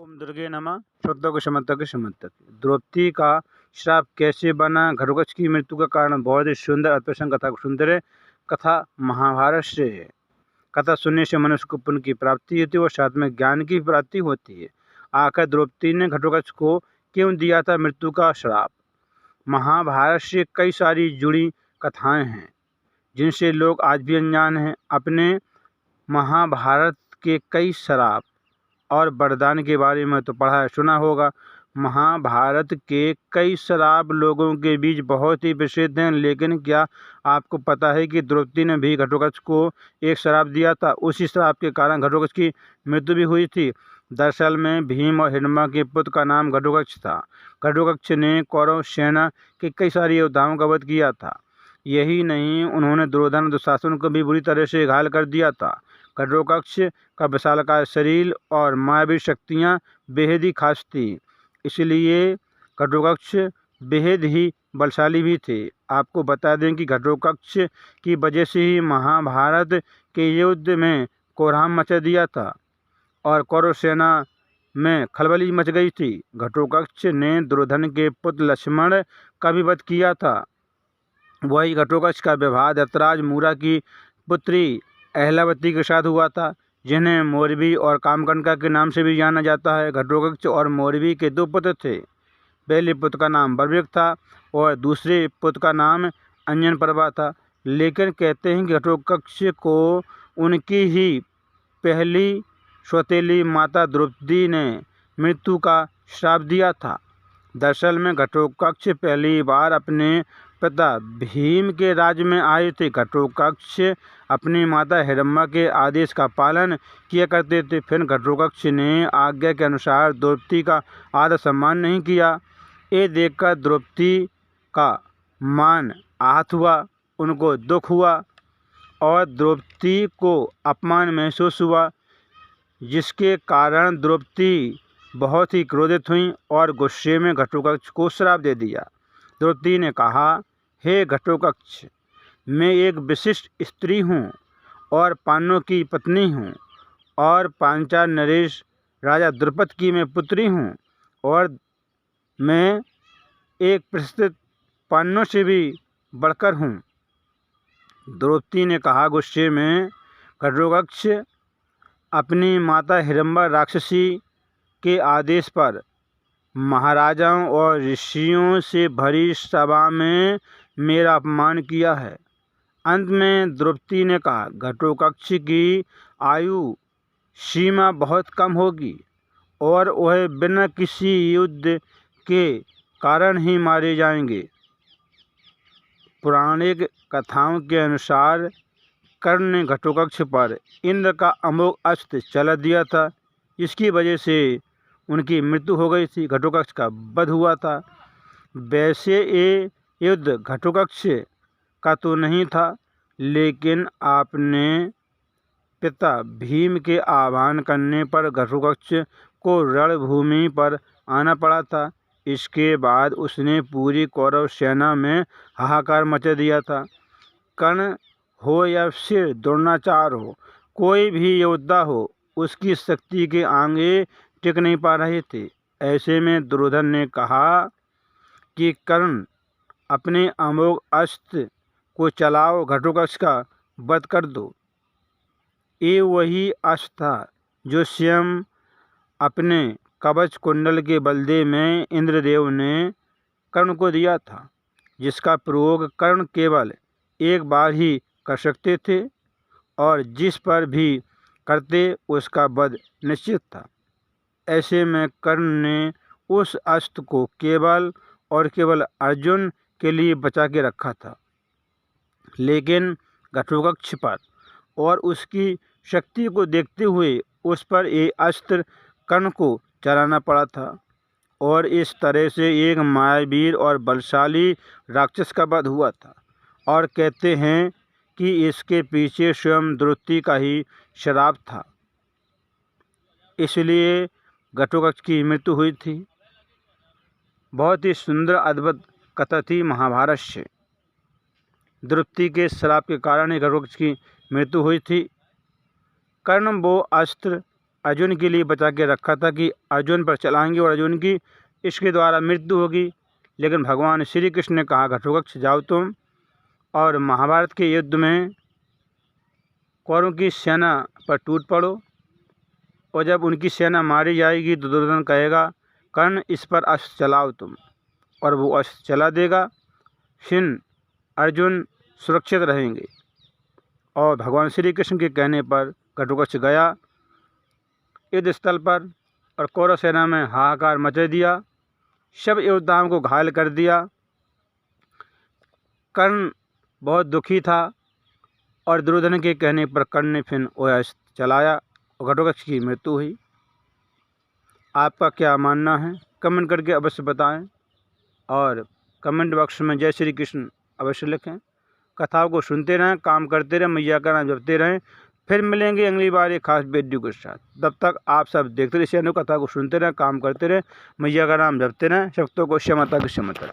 ओम दुर्गे नमः। श्रोता को समर्थक समर्थक। द्रौपदी का श्राप कैसे बना, घटोत्कच की मृत्यु का कारण। बहुत ही सुंदर अल्पसंग कथा सुंदर है। कथा महाभारत से है। कथा सुनने से मनुष्य को पुण्य की प्राप्ति होती है और साथ में ज्ञान की प्राप्ति होती है। आखिर द्रौपदी ने घटोत्कच को क्यों दिया था मृत्यु का श्राप। महाभारत से कई सारी जुड़ी कथाएं हैं जिनसे लोग आज भी अनजान हैं। अपने महाभारत के कई श्राप और वरदान के बारे में तो पढ़ा है, सुना होगा। महाभारत के कई श्राप लोगों के बीच बहुत ही प्रसिद्ध हैं, लेकिन क्या आपको पता है कि द्रौपदी ने भी घटोत्कच को एक श्राप दिया था। उसी श्राप के कारण घटोत्कच की मृत्यु भी हुई थी। दरअसल में भीम और हिडिंबा के पुत्र का नाम घटोत्कच था। घटोत्कच ने कौरव सेना के कई सारे योद्धाओं का वध किया था। यही नहीं, उन्होंने दुर्योधन और दुशासन को भी बुरी तरह से घायल कर दिया था। घटोत्कच का विशालकाय शरीर और मायावी शक्तियाँ बेहद ही खास थी, इसलिए घटोत्कच बेहद ही बलशाली भी थे। आपको बता दें कि घटोत्कच की वजह से ही महाभारत के युद्ध में कोहराम मचा दिया था और कौरव सेना में खलबली मच गई थी। घटोत्कच ने दुर्योधन के पुत्र लक्ष्मण का भी वध किया था। वही घटोत्कच का विवाह धृतराज मूरा की पुत्री अहिल्यावती के साथ हुआ था, जिन्हें मौरवी और कामकनका के नाम से भी जाना जाता है। घटोत्कच और मौरवी के दो पुत्र थे। पहले पुत्र का नाम बर्बरिक था और दूसरे पुत्र का नाम अंजनपर्वा था। लेकिन कहते हैं कि घटोत्कच को उनकी ही पहली सौतेली माता द्रौपदी ने मृत्यु का श्राप दिया था। दरअसल में घटोत्कच पहली बार अपने पिता भीम के राज्य में आए थे। घटोत्कच अपनी माता हिडिंबा के आदेश का पालन किया करते थे। फिर घटोत्कच ने आज्ञा के अनुसार द्रौपदी का आदर सम्मान नहीं किया। ये देखकर द्रौपदी का मान आहत हुआ, उनको दुख हुआ और द्रौपदी को अपमान महसूस हुआ, जिसके कारण द्रौपदी बहुत ही क्रोधित हुई और गुस्से में घटोत्कच को श्राप दे दिया। द्रौपदी ने कहा, हे घटोत्कच, मैं एक विशिष्ट स्त्री हूँ और पांडवों की पत्नी हूँ और पांचाल नरेश राजा द्रुपद की मैं पुत्री हूँ और मैं एक प्रसिद्ध पांडवों से भी बढ़कर हूँ। द्रौपदी ने कहा गुस्से में, घटोत्कच, अपनी माता हिडिंबा राक्षसी के आदेश पर महाराजाओं और ऋषियों से भरी सभा में मेरा अपमान किया है। अंत में द्रौपदी ने कहा, घटोत्कच की आयु सीमा बहुत कम होगी और वह बिना किसी युद्ध के कारण ही मारे जाएंगे। पौराणिक कथाओं के अनुसार कर्ण ने घटोत्कच पर इंद्र का अमोघ अस्त्र चला दिया था। इसकी वजह से उनकी मृत्यु हो गई थी। घटोत्कच का वध हुआ था। वैसे ये युद्ध घटोत्कच का तो नहीं था, लेकिन आपने पिता भीम के आह्वान करने पर घटोत्कच को रणभूमि पर आना पड़ा था। इसके बाद उसने पूरी कौरव सेना में हाहाकार मचा दिया था। कर्ण हो या फिर द्रोणाचार्य हो, कोई भी योद्धा हो, उसकी शक्ति के आगे टिक नहीं पा रहे थे। ऐसे में दुर्योधन ने कहा कि कर्ण, अपने अमोघ अस्त्र को चलाओ, घटोत्कच का वध कर दो। ये वही अस्त्र था जो स्वयं अपने कवच कुंडल के बलदेव में इंद्रदेव ने कर्ण को दिया था, जिसका प्रयोग कर्ण केवल एक बार ही कर सकते थे और जिस पर भी करते उसका वध निश्चित था। ऐसे में कर्ण ने उस अस्त्र को केवल और केवल अर्जुन के लिए बचा के रखा था, लेकिन घटोत्कच पर और उसकी शक्ति को देखते हुए उस पर ये अस्त्र कर्ण को चलाना पड़ा था और इस तरह से एक मायावीर और बलशाली राक्षस का वध हुआ था। और कहते हैं कि इसके पीछे स्वयं द्रौपदी का ही श्राप था, इसलिए घटोत्कच की मृत्यु हुई थी। बहुत ही सुंदर अद्भुत कथा थी महाभारत से। द्रौपदी के श्राप के कारण ही घटोत्कच की मृत्यु हुई थी। कर्ण वो अस्त्र अर्जुन के लिए बचा के रखा था कि अर्जुन पर चलाएंगे और अर्जुन की इसके द्वारा मृत्यु होगी। लेकिन भगवान श्री कृष्ण ने कहा घटोत्कच जाओ तुम और महाभारत के युद्ध में कौरवों की सेना पर टूट पड़ो, और जब उनकी सेना मारी जाएगी तो दुर्योधन कहेगा कर्ण इस पर अस्त्र चलाओ तुम, और वो अस्त्र चला देगा। फिर अर्जुन सुरक्षित रहेंगे। और भगवान श्री कृष्ण के कहने पर घटोत्कच गया युद्ध स्थल पर और कौरव सेना में हाहाकार मचा दिया, सब योद्धाओं को घायल कर दिया। कर्ण बहुत दुखी था और दुर्योधन के कहने पर कर्ण ने फिर वह अस्त्र चलाया और घटोत्कच की मृत्यु हुई। आपका क्या मानना है कमेंट करके अवश्य बताएं और कमेंट बॉक्स में जय श्री कृष्ण अवश्य लिखें। कथाओं को सुनते रहें, काम करते रहें, मैया का नाम जपते रहें। फिर मिलेंगे अगली बार एक खास वीडियो के साथ। तब तक आप सब देखते रहिए, कथा को सुनते रहें, काम करते रहें, मैया का नाम जपते रहें। शक्तों को क्षमता की क्षमता।